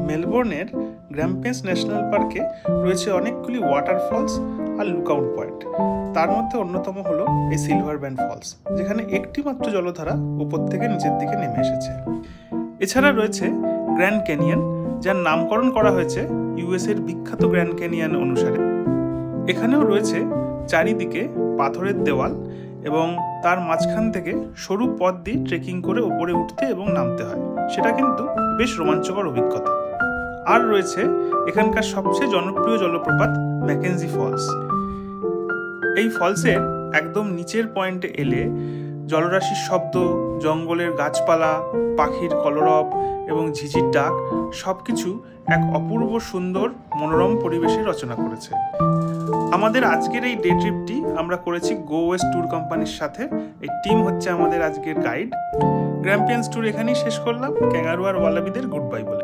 মেলবোর্নের গ্র্যাম্পিয়ান্স national পার্কে রয়েছে অনেকগুলি ওয়াটারফলস আর লুকআউট পয়েন্ট। তার মধ্যে অন্যতম হলো এই সিলভার ব্যান্ড ফলস, যেখানে একটি মাত্র জলধারা উপর থেকে নিচের দিকে নেমে এসেছে। এছাড়া রয়েছে গ্র্যান্ড ক্যানিয়ন, যার নামকরণ করা হয়েছে ইউএসের বিখ্যাত গ্র্যান্ড ক্যানিয়ন অনুসারে। এখানেও রয়েছে চারিদিকে পাথরের দেওয়াল এবং তার মাঝখান থেকে সরু পথ দিয়ে ট্রেকিং করে উপরে উঠতে এবং নামতে হয়। সেটা কিন্তু বেশ রোমাঞ্চকর অভিজ্ঞতা। আর রয়েছে এখানকার সবচেয়ে জনপ্রিয় জলপ্রপাত ম্যাকেনজি ফলস। এই ফলসের একদম নিচের পয়েন্টে এলে জলরাশির শব্দ, জঙ্গলের গাছপালা, পাখির কলরব এবং ঝিঝির ডাক সবকিছু এক অপূর্ব সুন্দর মনোরম পরিবেশে রচনা করেছে। আমাদের আজকের এই ডে ট্রিপটি আমরা করেছি গো ওয়েস্ট ট্যুর কোম্পানির সাথে। এই টিম হচ্ছে আমাদের আজকের গাইড। গ্র্যাম্পিয়ান্স ট্যুর এখানেই শেষ করলাম। ক্যাঙ্গারু আর ওয়ালাবিদের গুড বাই বলে।